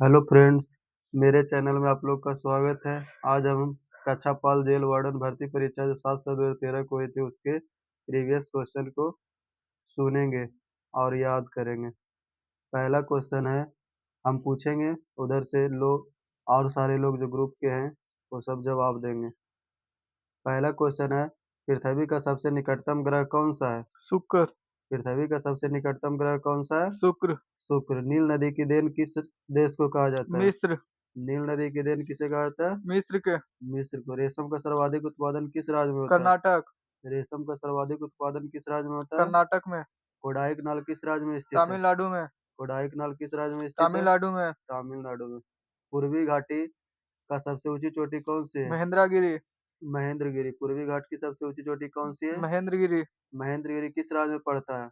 Hello friends, मेरे channel में आप लोग का स्वागत है। आज हम कक्षापाल जेल वार्डन भर्ती परीक्षा जो 7/7/2013 को हुई थी उसके प्रीवियस क्वेश्चन को सुनेंगे और याद करेंगे। पहला क्वेश्चन है, हम पूछेंगे, उधर से लोग और सारे लोग जो ग्रुप के हैं वो सब जवाब देंगे। पहला क्वेश्चन है, पृथ्वी का सबसे निकटतम ग्रह कौन सा है? शुक्र। पृथ्वी का सबसे निकटतम ग्रह कौन सा है? शुक्र। शुक्र। नील नदी की देन किस देश को कहा जाता है? मिस्र। नील नदी की देन किसे कहा जाता है? मिस्र के। मिस्र को। रेशम का सर्वाधिक उत्पादन किस राज्य में होता है? कर्नाटक। रेशम का सर्वाधिक उत्पादन किस राज्य में होता है? कर्नाटक में। कोडाइकनाल किस राज्य में स्थित है? तमिलनाडु में। कोडाइकनाल किस राज्य में स्थित है? तमिलनाडु में। तमिलनाडु में। पूर्वी घाटी का सबसे ऊंची चोटी कौन सी है? महेंद्रगिरी। महेंद्रगिरी। पूर्वी घाट की सबसे ऊंची चोटी कौन सी है? महेंद्रगिरी। महेंद्रगिरी किस राज्य में पड़ता है?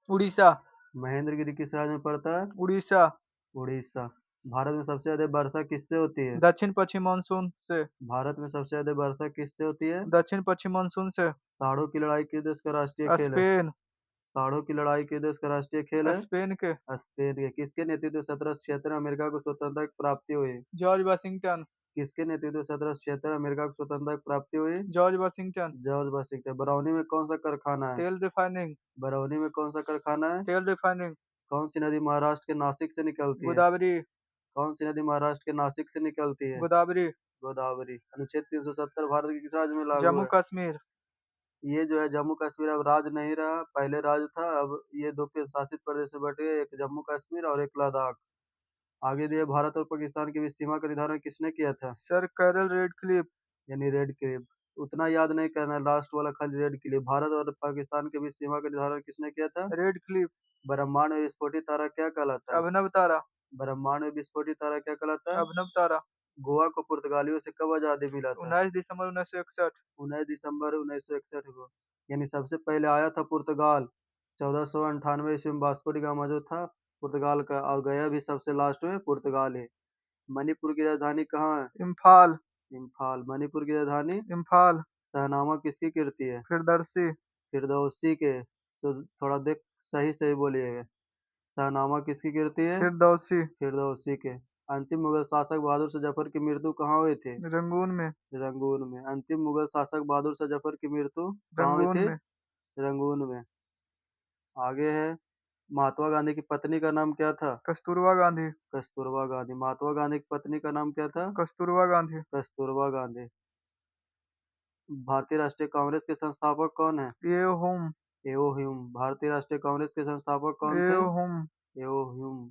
उड़ीसा। महेंद्रगिरी किस राज्य में पड़ता है? उड़ीसा। उड़ीसा। भारत में सबसे ज्यादा वर्षा किससे होती है? दक्षिण पश्चिम मानसून से। भारत में सबसे ज्यादा वर्षा किससे होती है? दक्षिण पश्चिम मानसून से। साड़ों की लड़ाई किस देश का राष्ट्रीय खेल है? स्पेन। साड़ों की लड़ाई किस देश का राष्ट्रीय खेल है? स्पेन के। स्पेन के। किसके नेतृत्व में 1776 अमेरिका को स्वतंत्रता की प्राप्ति हुई? George Washington. किसके नेतृत्व में 1776 अमेरिका को स्वतंत्रता की प्राप्ति हुई? George Washington. George Washington. Barauni में कौन सा कारखाना है? तेल रिफाइनिंग। बरौनी में कौन सा कारखाना है? तेल रिफाइनिंग। कौन सी नदी महाराष्ट्र के नासिक से निकलती है? गोदावरी। कौन सी नदी महाराष्ट्र के नासिक से निकलती है? गोदावरी। गोदावरी। अनुच्छेद 370 भारत के किस राज्य में लागू जम्मू है? कश्मीर। ये जो है जम्मू कश्मीर अब राज्य नहीं रहा, पहले राज्य था, अब ये दो केंद्र शासित प्रदेश में बटे, एक जम्मू कश्मीर और एक लद्दाख। आगे दिए, भारत और पाकिस्तान के बीच सीमा का निर्धारण किसने किया था? Sir Cyril Radcliffe. यानी रेड क्लिफ। उतना याद नहीं करना, लास्ट वाला खाली रेड क्लिफ। भारत और पाकिस्तान के बीच सीमा का निर्धारण किसने किया था? रेडक्लिफ। ब्रह्मांड में विस्फोटित तारा क्या कहलाता है? अभिनव तारा। ब्रह्मांड में विस्फोटित तारा क्या कहलाता है? अभिनव तारा। गोवा को पुर्तगालियों से कब आजादी मिला था? 19 दिसंबर 1961। 19 दिसंबर 1961 को। यानी सबसे पहले आया था पुर्तगाल 1498 ईस्वी में। वास्को डी गामा जो था पुर्तगाल का, और गया भी सबसे लास्ट में पुर्तगाल है। मणिपुर की राजधानी कहाँ है? इम्फाल। इम्फाल। मणिपुर की राजधानी? इम्फाल। शहनामा किसकी कृति है? फिरदर्शी। फिरदौसी के। तो थोड़ा देख, सही सही बोलिएगा। शहनामा किसकी कृति है? फिरदौसी। फिरदौसी के। अंतिम मुगल शासक बहादुर शाह जफर की मृत्यु कहाँ हुई थी? रंगून में। रंगून में। अंतिम मुगल शासक बहादुर शाह जफर की मृत्यु कहाँ हुई रंगून थी? में। रंगून में। आगे है, महात्मा गांधी की पत्नी का नाम क्या था? कस्तूरबा गांधी। कस्तूरबा गांधी। महात्मा गांधी की पत्नी का नाम क्या था? कस्तूरबा गांधी। कस्तूरबा गांधी। भारतीय राष्ट्रीय कांग्रेस के संस्थापक कौन है? एओ हुम। एओ ह्यूम। भारतीय राष्ट्रीय कांग्रेस के संस्थापक कौन थे? एओ हुम। एओ ह्यूम।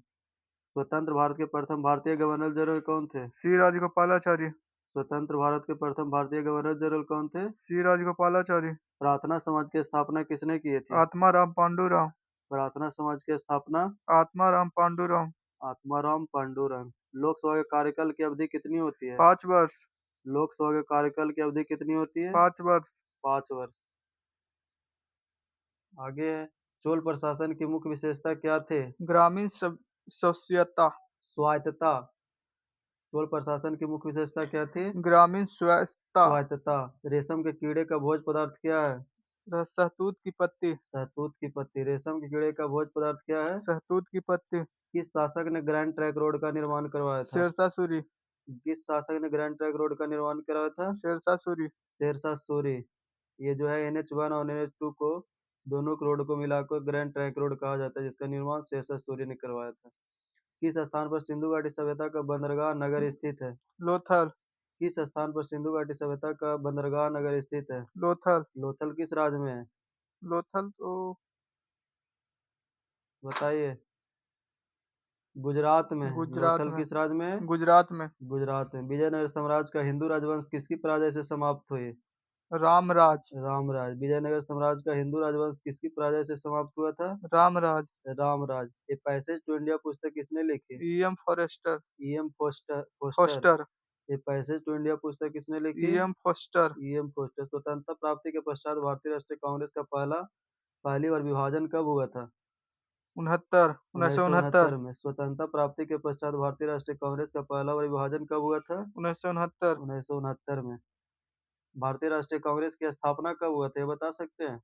स्वतंत्र भारत के प्रथम भारतीय गवर्नर जनरल कौन थे? सी राजगोपालाचारी। स्वतंत्र भारत के प्रथम भारतीय गवर्नर जनरल कौन थे? सी राजगोपालाचारी। प्रार्थना समाज की स्थापना किसने की थी? आत्माराम पांडुरंग। प्रार्थना समाज की स्थापना? आत्माराम पांडुरंग। आत्माराम पांडुरंग। लोकसभा के कार्यकाल की अवधि कितनी होती है? 5 वर्ष। लोकसभा के कार्यकाल की अवधि कितनी होती है? 5 वर्ष। 5 वर्ष। आगे है, चोल प्रशासन की मुख्य विशेषता क्या थे? ग्रामीण सभ्यता। स्वायत्तता। चोल प्रशासन की मुख्य विशेषता क्या थी? ग्रामीण स्वायत्तता। स्वायत्तता। रेशम के कीड़े का भोज्य पदार्थ क्या है? शहतूत की पत्ती। शहतूत की पत्ती। रेशम के कीड़े का भोज्य पदार्थ क्या है? शहतूत की पत्ती। किस शासक ने ग्रैंड ट्रैंक रोड का निर्माण करवाया था? शेरशाह सूरी। किस शासक ने ग्रैंड ट्रैंक रोड का निर्माण करवाया था? शेरशाह सूरी। शेरशाह सूरी। ये जो है NH1 और NH2 को, दोनों रोड को मिलाकर ग्रैंड ट्रैंक रोड कहा जाता है, जिसका निर्माण शेरशाह सूरी ने करवाया था। किस स्थान पर सिंधु घाटी सभ्यता का बंदरगाह नगर स्थित है? लोथल। किस स्थान पर सिंधु घाटी सभ्यता का बंदरगाह नगर स्थित है? लोथल। लोथल किस राज्य में है? लोथल तो बताइए। गुजरात में है। गुजरात लोथल में। किस राज्य में है? गुजरात में। गुजरात में। विजयनगर साम्राज्य का हिंदू राजवंश किसकी पराजय से समाप्त हुई? रामराज। रामराज। विजयनगर साम्राज्य का हिंदू राजवंश किसकी पराजय से समाप्त हुआ था? रामराज। रामराज। ये पैसेज टू इंडिया पुस्तक किसने लिखी? E M Forster. EM Forster. Forster. Forster. ये पैसेज टू इंडिया पुस्तक किसने लिखी? E M Forster. EM Forster. स्वतंत्रता प्राप्ति के पश्चात भारतीय राष्ट्रीय कांग्रेस का पहली बार विभाजन कब हुआ था? 69 1969। 1969 में। स्वतंत्रता प्राप्ति के पश्चात भारतीय राष्ट्रीय कांग्रेस का पहला बार विभाजन कब हुआ था? 1969। 1969 में। भारतीय राष्ट्रीय कांग्रेस की स्थापना कब हुआ था, ये बता सकते हैं?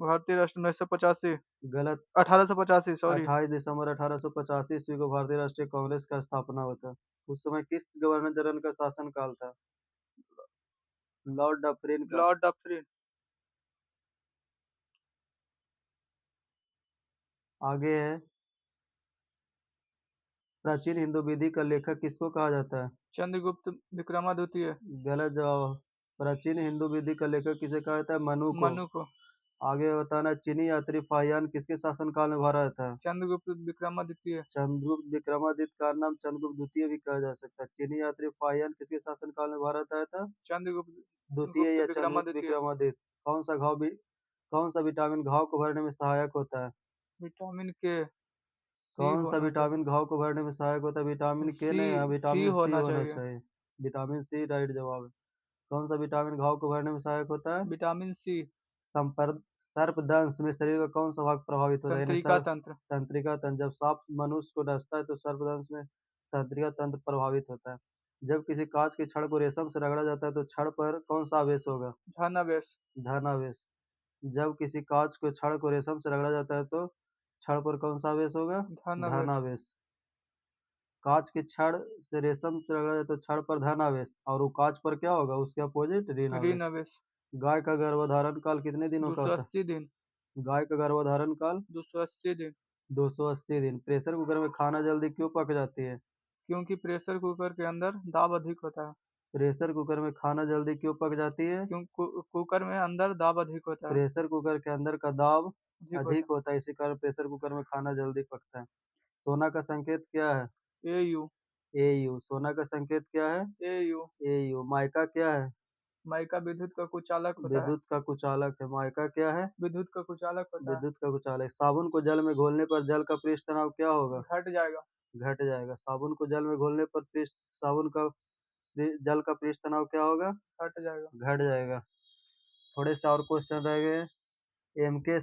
भारतीय राष्ट्र 1985 गलत। 1885 सॉरी। 28 दिसंबर 1885 ईस्वी को भारतीय राष्ट्रीय कांग्रेस का स्थापना होता है। उस समय किस गवर्नर जनरल का शासनकाल था? लॉर्ड डफरिन का। Lord Dufferin. आगे है, प्राचीन हिंदू विधि का लेखक किसको कहा जाता है? चंद्रगुप्त विक्रमादित्य। गलत जवाब। प्राचीन हिंदू विधि का लेखक किसे कहा जाता है? मनु को। मनु को। आगे बताना, चीनी यात्री फाहियान किसके शासनकाल में भारत था? चंद्रगुप्त विक्रमादित्य। चंद्रगुप्त विक्रमादित्य का नाम चंद्रगुप्त द्वितीय भी कहा जा सकता है। चीनी यात्री फाहियान किसके शासनकाल में भारत आया था? चंद्रगुप्त द्वितीय गुप्त या चंद्रगुप्त विक्रमादित्य। विक्रमादित्य। कौन सा घाव भी, कौन सा विटामिन घाव को भरने में सहायक होता है? विटामिन के। सी कौन सा होना विटामिन घाव को भरने में सहायक होता है? विटामिन के सी नहीं, सी विटामिन सी होना होना चाहिए। चाहिए। विटामिन सी राइट जवाब है। कौन सा विटामिन घाव को भरने में सहायक होता है? Vitamin C. संपर्क सर्पदंश में शरीर का कौन सा भाग प्रभावित होता है? यानी तंत्रिका सर्प, तंत्र। तंत्रिका तंत्र। जब सांप मनुष्य को डसता है तो सर्पदंश में तंत्रिका तंत्र प्रभावित होता है। जब किसी कांच की छड़ को रेशम से रगड़ा जाता है तो छड़ पर कौन सा आवेश होगा? धनावेश। धनावेश। जब किसी कांच को छड़ को रेशम से रगड़ा जाता है तो छड़ पर कौन सा आवेश होगा? धनावेश। धनावेश। कांच की छड़ से रेशम से रगड़ा जाए तो छड़ पर धन आवेश, और वो कांच पर क्या होगा? उसके अपोजिट ऋण ऋण आवेश। आवेश। गाय का गर्भधारण काल कितने दिनों का होता 280 दिन। है? गाय का गर्भधारण काल 280 दिन। 280 दिन। प्रेशर कुकर में खाना जल्दी क्यों पक जाती है? क्योंकि प्रेशर कुकर के अंदर दाब अधिक होता है। प्रेशर कुकर में खाना जल्दी क्यों पक जाती है? कुकर में अंदर दाब अधिक होता है। प्रेशर कुकर के अंदर का दाब अधिक होता अधिक होता है, इसी कारण प्रेशर कुकर में खाना जल्दी पकता है। सोना का संकेत क्या है? है। एयू। एयू। सोना का संकेत क्या है? एयू। एयू। माइका क्या है? माइका विद्युत का कुचालक होता है। विद्युत का कुचालक है। माइका क्या है? विद्युत का कुचालक होता है। विद्युत का कुचालक। साबुन को जल में घोलने पर जल का पृष्ठ तनाव क्या होगा? घट जाएगा। घट जाएगा। साबुन को जल में घोलने पर पृष्ठ साबुन का जल का पृष्ठ तनाव क्या होगा? घट जाएगा। घट जाएगा। थोड़े से और क्वेश्चन रह गए। एमके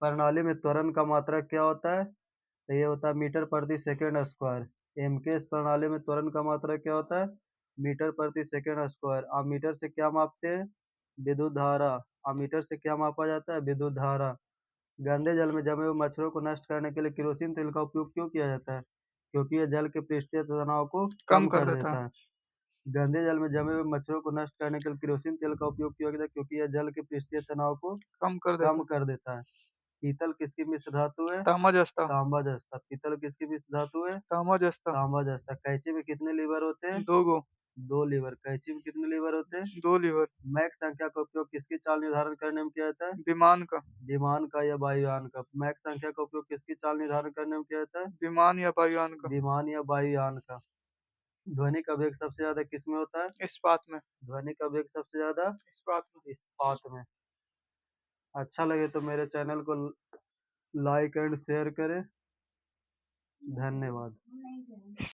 प्रणाली में त्वरण का मात्रक क्या होता है? तो ये होता है मीटर प्रति सेकंड स्क्वायर। एमके प्रणाली में त्वरण का मात्रक क्या होता है? मीटर प्रति सेकंड स्क्वायर। आप मीटर से क्या मापते हैं? विद्युत धारा। आप मीटर से क्या मापा जाता है? विद्युत धारा। गंदे जल में जमे हुए मच्छरों को नष्ट करने के लिए केरोसिन तेल का उपयोग क्यों किया जाता है? क्योंकि यह जल के पृष्ठीय तनाव को कम कम कर कर देता है। देता है। गंदे जल में जमे हुए मच्छरों को नष्ट करने के लिए केरोसिन तेल का उपयोग किया जाता है क्योंकि यह जल के पृष्ठीय तनाव को कम कर कम देता है। कर देता है। पीतल किसकी मिश्र धातु है? तामा जस्ता। तांबा जस्ता। पीतल किसकी मिश्र धातु है? तामा जस्ता। तांबा जस्ता। कैंची में कितने लीवर होते हैं? 2 गो। 2 लीवर। कैंची में कितने लीवर होते हैं? 2 लीवर। मैक संख्या का उपयोग किसकी चाल निर्धारण करने में किया जाता है? विमान का। विमान का या वायुयान का। मैक संख्या का उपयोग किसकी चाल निर्धारण करने में किया जाता है? विमान या वायुयान का। विमान या वायुयान का। ध्वनि का वेग सबसे ज्यादा किसमें होता है? इस्पात में। ध्वनि का वेग सबसे ज्यादा इस्पात में। इस्पात में। अच्छा लगे तो मेरे चैनल को लाइक एंड शेयर करें। धन्यवाद।